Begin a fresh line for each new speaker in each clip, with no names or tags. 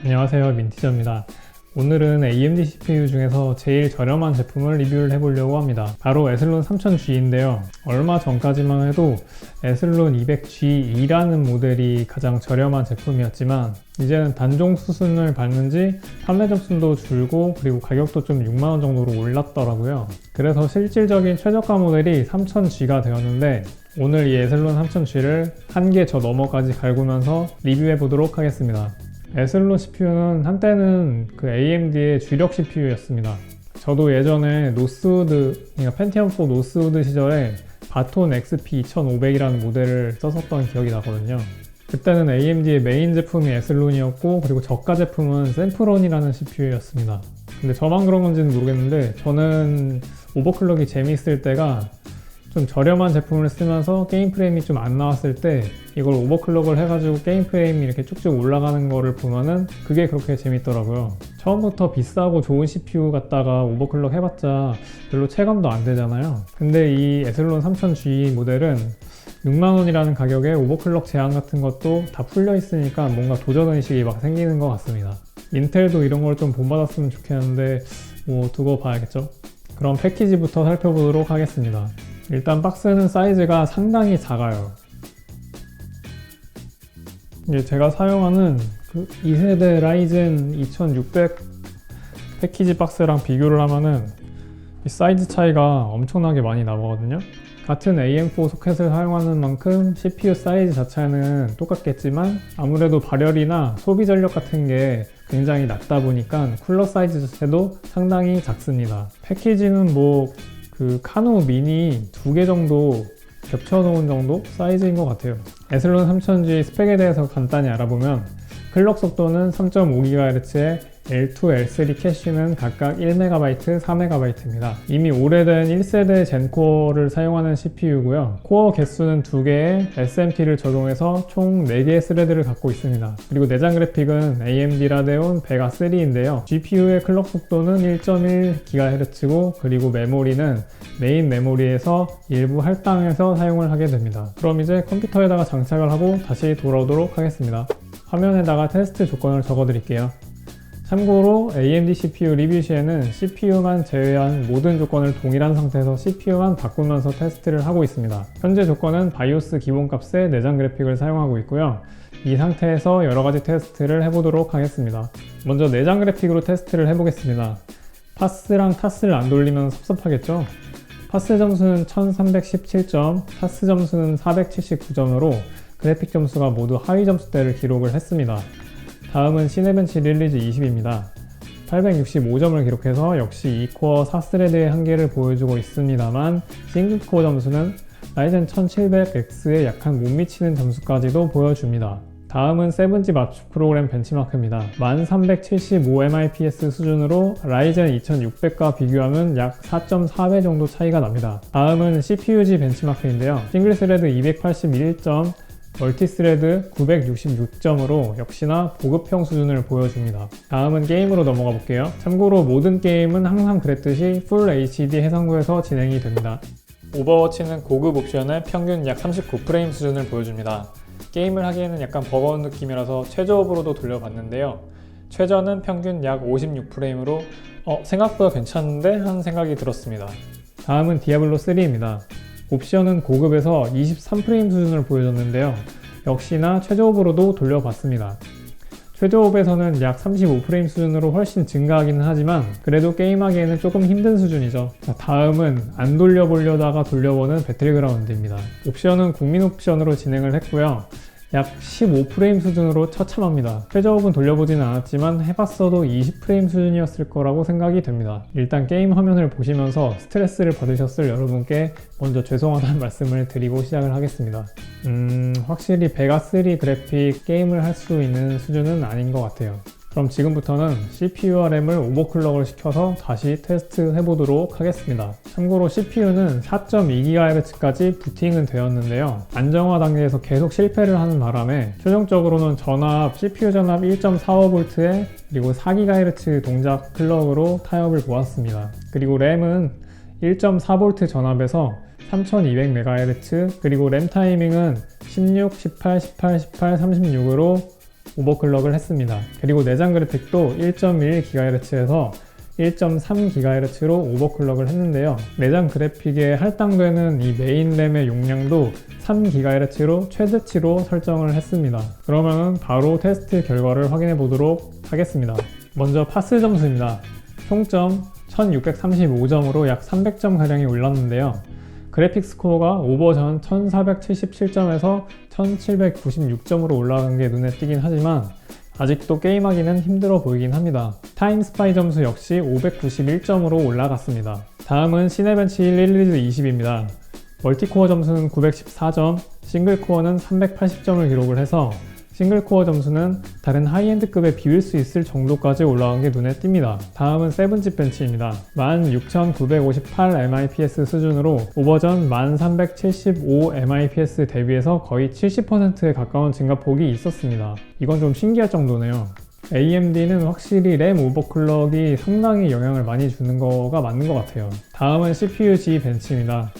안녕하세요, 민티저입니다. 오늘은 AMD CPU 중에서 제일 저렴한 제품을 리뷰를 해보려고 합니다. 바로 에슬론 3000G인데요. 얼마 전까지만 해도 에슬론 200G2라는 모델이 가장 저렴한 제품이었지만 이제는 단종 수순을 밟는지 판매 점수도 줄고 그리고 가격도 좀 6만원 정도로 올랐더라고요. 그래서 실질적인 최저가 모델이 3000G가 되었는데 오늘 이 에슬론 3000G를 한 개 저 너머까지 갈구면서 리뷰해 보도록 하겠습니다. 에슬론 CPU는 한때는 그 AMD의 주력 CPU였습니다. 저도 예전에 노스우드, 그러니까 펜티엄 4 노스우드 시절에 바톤 XP 2500이라는 모델을 썼었던 기억이 나거든요. 그때는 AMD의 메인 제품이 에슬론이었고 그리고 저가 제품은 샘프론이라는 CPU였습니다. 근데 저만 그런 건지는 모르겠는데 저는 오버클럭이 재미있을 때가 좀 저렴한 제품을 쓰면서 게임 프레임이 좀 안 나왔을 때 이걸 오버클럭을 해가지고 게임 프레임이 이렇게 쭉쭉 올라가는 거를 보면은 그게 그렇게 재밌더라고요. 처음부터 비싸고 좋은 CPU 갖다가 오버클럭 해봤자 별로 체감도 안 되잖아요. 근데 이 에슬론 3000G 모델은 6만원이라는 가격에 오버클럭 제한 같은 것도 다 풀려 있으니까 뭔가 도전의식이 막 생기는 것 같습니다. 인텔도 이런 걸 좀 본받았으면 좋겠는데 뭐 두고 봐야겠죠. 그럼 패키지부터 살펴보도록 하겠습니다. 일단 박스는 사이즈가 상당히 작아요. 이제 제가 사용하는 그 2세대 라이젠 2600 패키지 박스랑 비교를 하면은 이 사이즈 차이가 엄청나게 많이 나거든요. 같은 AM4 소켓을 사용하는 만큼 CPU 사이즈 자체는 똑같겠지만 아무래도 발열이나 소비 전력 같은 게 굉장히 낮다 보니까 쿨러 사이즈 자체도 상당히 작습니다. 패키지는 뭐 그 카노 미니 2개 정도 겹쳐놓은 정도 사이즈인 것 같아요. 에슬론 3000G 스펙에 대해서 간단히 알아보면 클럭 속도는 3.5GHz에 L2, L3 캐시는 각각 1MB, 4MB입니다. 이미 오래된 1세대 젠코어를 사용하는 CPU고요. 코어 개수는 2개의 SMT를 적용해서 총 4개의 스레드를 갖고 있습니다. 그리고 내장 그래픽은 AMD 라데온 베가 3인데요. GPU의 클럭 속도는 1.1GHz고 그리고 메모리는 메인 메모리에서 일부 할당해서 사용을 하게 됩니다. 그럼 이제 컴퓨터에다가 장착을 하고 다시 돌아오도록 하겠습니다. 화면에다가 테스트 조건을 적어 드릴게요. 참고로 AMD CPU 리뷰 시에는 CPU만 제외한 모든 조건을 동일한 상태에서 CPU만 바꾸면서 테스트를 하고 있습니다. 현재 조건은 바이오스 기본값의 내장 그래픽을 사용하고 있고요. 이 상태에서 여러가지 테스트를 해보도록 하겠습니다. 먼저 내장 그래픽으로 테스트를 해보겠습니다. 파스랑 타스를 안 돌리면 섭섭하겠죠? 파스 점수는 1317점, 타스 점수는 479점으로 그래픽 점수가 모두 하위 점수대를 기록을 했습니다. 다음은 시네벤치 릴리즈 20입니다. 865점을 기록해서 역시 2코어 4스레드의 한계를 보여주고 있습니다만 싱글코어 점수는 라이젠 1700X에 약간 못 미치는 점수까지도 보여줍니다. 다음은 7G 맞춤 프로그램 벤치마크입니다. 1375 MIPS 수준으로 라이젠 2600과 비교하면 약 4.4배 정도 차이가 납니다. 다음은 CPUG 벤치마크인데요. 싱글스레드 281점, 멀티스레드 966점으로 역시나 보급형 수준을 보여줍니다. 다음은 게임으로 넘어가 볼게요. 참고로 모든 게임은 항상 그랬듯이 풀 HD 해상도에서 진행이 됩니다. 오버워치는 고급 옵션에 평균 약 39프레임 수준을 보여줍니다. 게임을 하기에는 약간 버거운 느낌이라서 최저업으로도 돌려봤는데요. 최저는 평균 약 56프레임으로 생각보다 괜찮은데 하는 생각이 들었습니다. 다음은 디아블로 3입니다. 옵션은 고급에서 23프레임 수준을 보여줬는데요. 역시나 최저업으로도 돌려봤습니다. 최저업에서는 약 35프레임 수준으로 훨씬 증가하기는 하지만 그래도 게임하기에는 조금 힘든 수준이죠. 다음은 안 돌려보려다가 돌려보는 배틀그라운드입니다. 옵션은 국민 옵션으로 진행을 했고요. 약 15프레임 수준으로 처참합니다. 최저업은 돌려보지는 않았지만 해봤어도 20프레임 수준이었을 거라고 생각이 됩니다. 일단 게임 화면을 보시면서 스트레스를 받으셨을 여러분께 먼저 죄송하다는 말씀을 드리고 시작을 하겠습니다. 확실히 베가3 그래픽 게임을 할 수 있는 수준은 아닌 것 같아요. 그럼 지금부터는 CPU와 램을 오버클럭을 시켜서 다시 테스트 해보도록 하겠습니다. 참고로 CPU는 4.2GHz까지 부팅은 되었는데요. 안정화 단계에서 계속 실패를 하는 바람에 최종적으로는 전압, CPU 전압 1.45V에 그리고 4GHz 동작 클럭으로 타협을 보았습니다. 그리고 램은 1.4V 전압에서 3200MHz 그리고 램 타이밍은 16, 18, 18, 18, 36으로 오버클럭을 했습니다. 그리고 내장 그래픽도 1.1GHz에서 1.3GHz로 오버클럭을 했는데요. 내장 그래픽에 할당되는 이 메인 램의 용량도 3GHz로 최대치로 설정을 했습니다. 그러면 바로 테스트 결과를 확인해 보도록 하겠습니다. 먼저 파스 점수입니다. 총점 1635점으로 약 300점가량이 올랐는데요. 그래픽 스코어가 오버전 1477점에서 1796점으로 올라간 게 눈에 띄긴 하지만 아직도 게임하기는 힘들어 보이긴 합니다. 타임 스파이 점수 역시 591점으로 올라갔습니다. 다음은 시네벤치 1리즈 20입니다. 멀티코어 점수는 914점, 싱글코어는 380점을 기록을 해서 싱글코어 점수는 다른 하이엔드급에 비빌 수 있을 정도까지 올라간 게 눈에 띕니다. 다음은 세븐칩 벤치입니다. 16,958 MIPS 수준으로 오버전 1375 MIPS 대비해서 거의 70%에 가까운 증가폭이 있었습니다. 이건 좀 신기할 정도네요. AMD는 확실히 램 오버클럭이 상당히 영향을 많이 주는 거가 맞는 것 같아요. 다음은 CPU G 벤치입니다.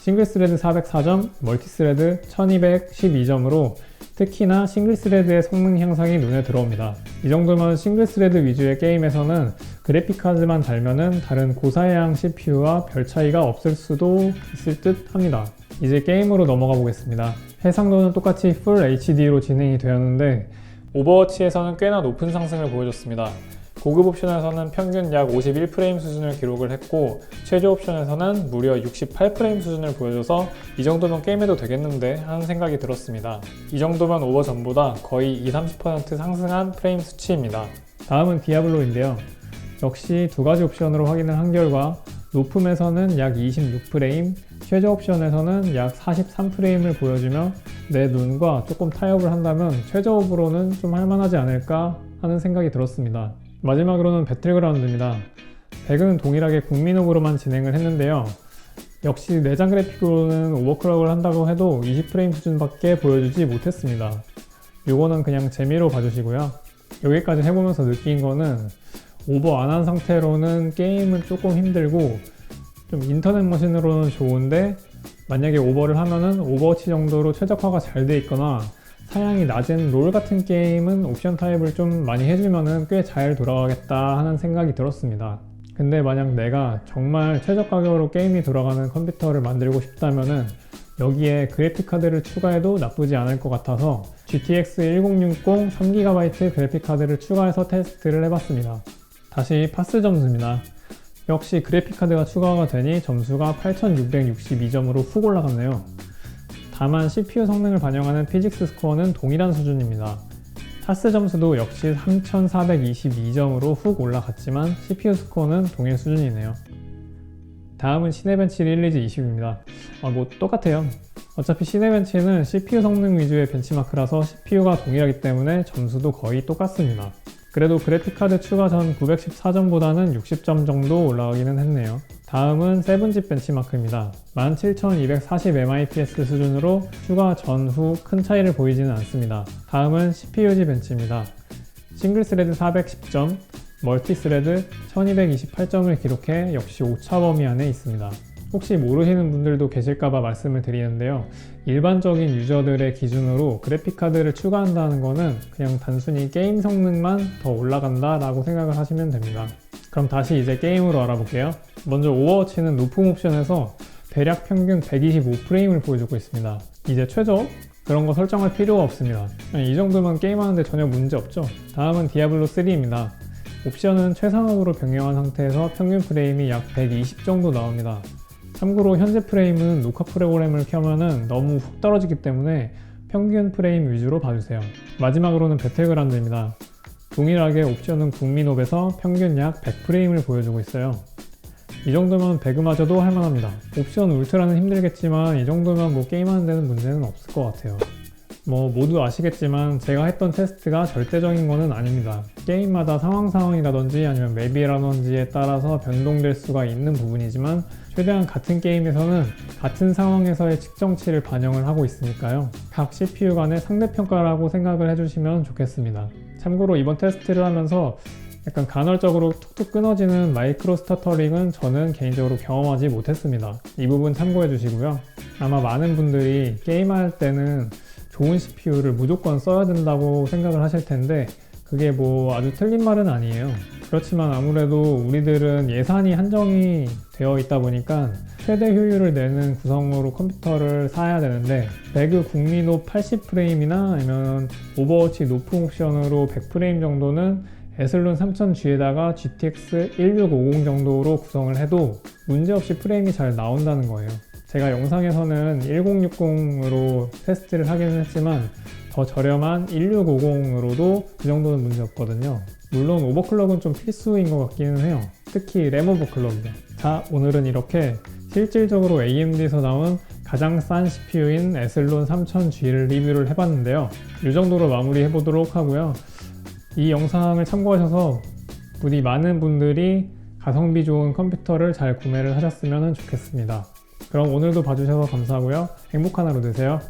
싱글스레드 404점, 멀티스레드 1212점으로 특히나 싱글스레드의 성능 향상이 눈에 들어옵니다. 이 정도면 싱글스레드 위주의 게임에서는 그래픽카드만 달면은 다른 고사양 CPU와 별 차이가 없을 수도 있을 듯 합니다. 이제 게임으로 넘어가 보겠습니다. 해상도는 똑같이 풀 HD로 진행이 되었는데 오버워치에서는 꽤나 높은 상승을 보여줬습니다. 고급 옵션에서는 평균 약 51프레임 수준을 기록을 했고 최저 옵션에서는 무려 68프레임 수준을 보여줘서 이 정도면 게임해도 되겠는데 하는 생각이 들었습니다. 이 정도면 오버전보다 거의 20-30% 상승한 프레임 수치입니다. 다음은 디아블로인데요. 역시 두 가지 옵션으로 확인을 한 결과 높음에서는 약 26프레임, 최저 옵션에서는 약 43프레임을 보여주며 내 눈과 조금 타협을 한다면 최저업으로는 좀 할만하지 않을까 하는 생각이 들었습니다. 마지막으로는 배틀그라운드입니다. 배그는 동일하게 국민옥으로만 진행을 했는데요. 역시 내장 그래픽으로는 오버클럭을 한다고 해도 20프레임 수준밖에 보여주지 못했습니다. 요거는 그냥 재미로 봐주시고요. 여기까지 해보면서 느낀 거는 오버 안 한 상태로는 게임은 조금 힘들고 좀 인터넷 머신으로는 좋은데 만약에 오버를 하면은 오버워치 정도로 최적화가 잘 돼 있거나 사양이 낮은 롤 같은 게임은 옵션 타입을 좀 많이 해주면은 꽤 잘 돌아가겠다 하는 생각이 들었습니다. 근데 만약 내가 정말 최저 가격으로 게임이 돌아가는 컴퓨터를 만들고 싶다면은 여기에 그래픽카드를 추가해도 나쁘지 않을 것 같아서 GTX 1060 3GB 그래픽카드를 추가해서 테스트를 해봤습니다. 다시 파스 점수입니다. 역시 그래픽카드가 추가가 되니 점수가 8662점으로 훅 올라갔네요. 다만 CPU 성능을 반영하는 피직스 스코어는 동일한 수준입니다. 파스 점수도 역시 3422점으로 훅 올라갔지만 CPU 스코어는 동일 수준이네요. 다음은 시네벤치 릴리즈 20입니다. 뭐 똑같아요. 어차피 시네벤치는 CPU 성능 위주의 벤치마크라서 CPU가 동일하기 때문에 점수도 거의 똑같습니다. 그래도 그래픽카드 추가 전 914점보다는 60점 정도 올라가기는 했네요. 다음은 세븐칩 벤치마크입니다. 17240 MIPS 수준으로 추가 전후 큰 차이를 보이지는 않습니다. 다음은 CPUG 벤치입니다. 싱글스레드 410점, 멀티스레드 1228점을 기록해 역시 오차 범위 안에 있습니다. 혹시 모르시는 분들도 계실까봐 말씀을 드리는데요. 일반적인 유저들의 기준으로 그래픽카드를 추가한다는 거는 그냥 단순히 게임 성능만 더 올라간다 라고 생각을 하시면 됩니다. 그럼 다시 이제 게임으로 알아볼게요. 먼저 오버워치는 높음 옵션에서 대략 평균 125프레임을 보여주고 있습니다. 이제 최저? 그런 거 설정할 필요가 없습니다. 이 정도면 게임하는데 전혀 문제 없죠. 다음은 디아블로 3입니다. 옵션은 최상업으로 변경한 상태에서 평균 프레임이 약 120 정도 나옵니다. 참고로 현재 프레임은 녹화 프로그램을 켜면은 너무 훅 떨어지기 때문에 평균 프레임 위주로 봐주세요. 마지막으로는 배틀그라운드입니다. 동일하게 옵션은 국민옵에서 평균 약 100프레임을 보여주고 있어요. 이 정도면 배그마저도 할만합니다. 옵션 울트라는 힘들겠지만 이 정도면 뭐 게임하는 데는 문제는 없을 것 같아요. 모두 아시겠지만 제가 했던 테스트가 절대적인 거는 아닙니다. 게임마다 상황이라든지 아니면 맵이라든지에 따라서 변동될 수가 있는 부분이지만 최대한 같은 게임에서는 같은 상황에서의 측정치를 반영을 하고 있으니까요. 각 CPU 간의 상대평가라고 생각을 해주시면 좋겠습니다. 참고로 이번 테스트를 하면서 약간 간헐적으로 툭툭 끊어지는 마이크로 스터터링은 저는 개인적으로 경험하지 못했습니다. 이 부분 참고해 주시고요. 아마 많은 분들이 게임할 때는 좋은 CPU를 무조건 써야 된다고 생각을 하실 텐데 그게 뭐 아주 틀린 말은 아니에요. 그렇지만 아무래도 우리들은 예산이 한정이 되어 있다 보니까 최대 효율을 내는 구성으로 컴퓨터를 사야 되는데 배그 국민옵 80프레임이나 아니면 오버워치 높은 옵션으로 100프레임 정도는 에슬론 3000G에다가 GTX 1650 정도로 구성을 해도 문제없이 프레임이 잘 나온다는 거예요. 제가 영상에서는 1060으로 테스트를 하기는 했지만 더 저렴한 1650으로도 그 정도는 문제 없거든요. 물론 오버클럭은 좀 필수인 것 같기는 해요. 특히 램 오버클럭이요. 자, 오늘은 이렇게 실질적으로 AMD에서 나온 가장 싼 CPU인 에슬론 3000G를 리뷰를 해봤는데요. 이 정도로 마무리 해보도록 하고요. 이 영상을 참고하셔서 부디 많은 분들이 가성비 좋은 컴퓨터를 잘 구매를 하셨으면 좋겠습니다. 그럼 오늘도 봐주셔서 감사하고요. 행복한 하루 되세요.